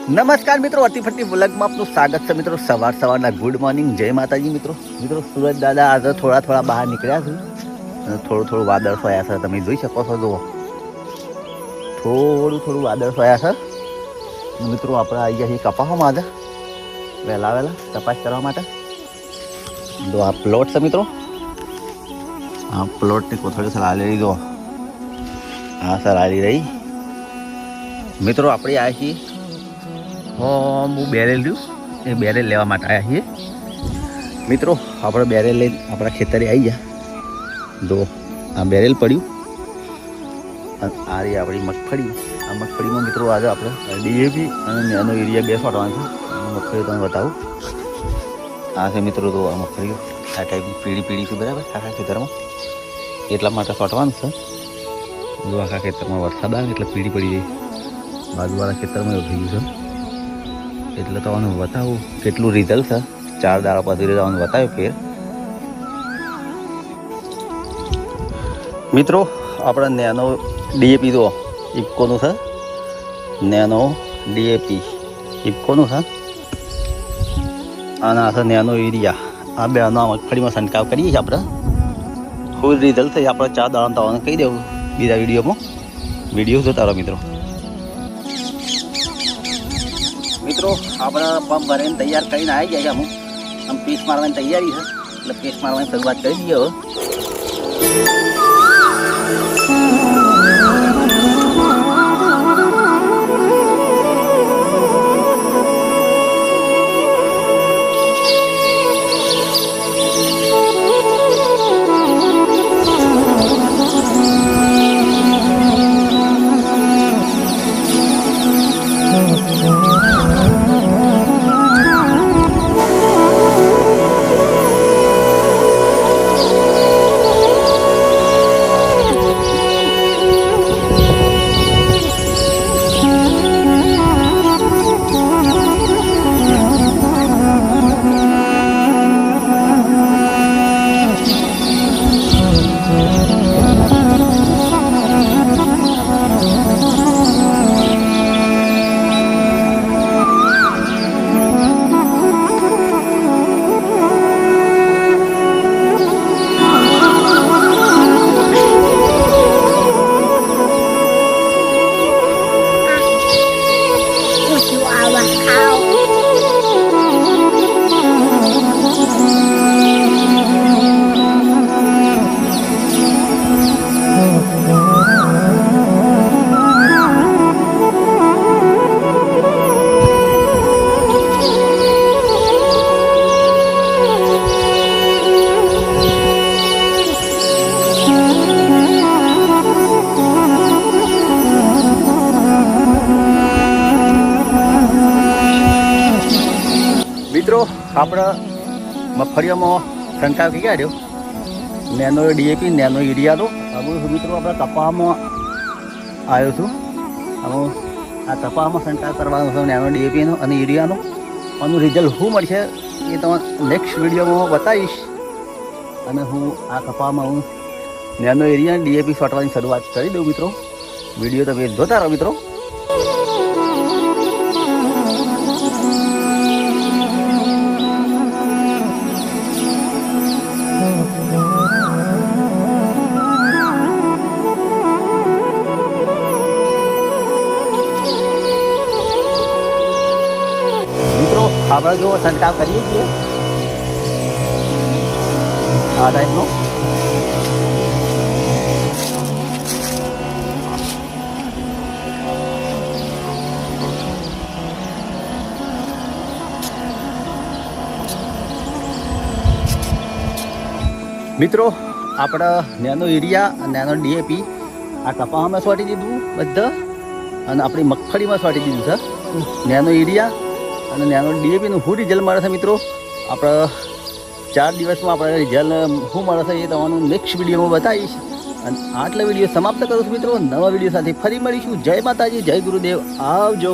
નમસ્કાર મિત્રો, અતિફટી વ્લોગમાં આપનું સ્વાગત છે મિત્રો. સવારના ગુડ મોર્નિંગ, જય માતાજી મિત્રો. સુરજ દાદા આજે થોડા બહાર નીકળ્યા છે અને થોડું વાદળ છવાયા છે. તમે જોઈ શકો છો, જુઓ થોડું વાદળ છવાયા છે મિત્રો. આપણે આવી ગયા છીએ કપાસમાં આજે વહેલા તપાસ કરવા માટે. તો આ પ્લોટ છે મિત્રો, આ પ્લોટની કોથળી સલાલી દો, હા સલાલી રહી મિત્રો. આપણે આવ્યા છીએ હું બેરેલ રહ્યું એ બેરેલ લેવા માટે આવ્યા છીએ મિત્રો. આપણે બેરેલ લઈને આપણા ખેતરે આવી ગયા. જો આ બેરેલ પડ્યું અને આ રહી આપણી મગફળી. આ મગફળીમાં મિત્રો આજે આપણે ડીએપી અને નેનો યુરિયા બે છોડવાનું છે. મગફળી તમને બતાવું. આ છે મિત્રો, તો આ મગફળીઓ આ ટાઈપની પીળી છે બરાબર. આખા ખેતરમાં એટલા માટે છોટવાનું છે. જો આખા ખેતરમાં વરસાદ આવે એટલે પીળી પડી જાય. બાજુવાળા ખેતરમાં એવું થઈ ગયું છે એટલે તમને બતાવું કેટલું રિઝલ્ટ છે. 4 દાડા પછી તમને બતાવ્યું ફેર મિત્રો. આપણે નેનો ડીએપી તો ઇફકોનું છે, નેનો ડીએપી ઇફકોનું છે અને આ છે નેનો યુરિયા. આ બેનો મગફળીમાં છંટકાવ કરીએ છીએ આપણે. ફૂલ રિઝલ્ટ થઈ આપણે 4 દાડા તમને કહી દેવું બીજા વિડીયો જોતા રહો મિત્રો. આપણે પંપ ભરીને તૈયાર કરીને આવી ગયા છે. અમુક આમ પીસ મારવાની તૈયારી છે એટલે પીસ મારવાની શરૂઆત કરી દઈએ હવે. મિત્રો આપણે મગફળીઓમાં છંટકાવ કરી કાઢ્યો નેનો ડીએપી નેનો યુરિયાનો. હવે મિત્રો આપણે કપાસમાં આવ્યો છું. હવે આ કપાસમાં છંટકાવ કરવાનો છે નેનો ડીએપીનો અને યુરિયાનો. આનું રિઝલ્ટ શું મળશે એ તમને નેક્સ્ટ વિડીયોમાં બતાવીશ. અને હું આ કપાસમાં નેનો યુરિયા ડીએપી છોટવાની શરૂઆત કરી દઉં મિત્રો. વિડીયો તમે જોતા રહો મિત્રો. આપણે જો છંટકાવ કરીએ છીએ આ ટાઈપનો. મિત્રો આપણે નેનો યુરિયા નેનો ડીએપી આ કપાસમાં છોટી દીધું બધા અને આપણી મગફળીમાં છોટી દીધું છે. નેનો યુરિયા અને નેનો ડીએપીનું શું રિઝલ્ટ મળે છે મિત્રો, આપણે 4 દિવસમાં આપણે રિઝલ્ટ શું મળે છે એ તમારું નેક્સ્ટ વિડીયોમાં બતાવીશ. અને આટલા વિડીયો સમાપ્ત કરું છું મિત્રો. નવા વિડીયો સાથે ફરી મળીશું. જય માતાજી, જય ગુરુદેવ, આવજો.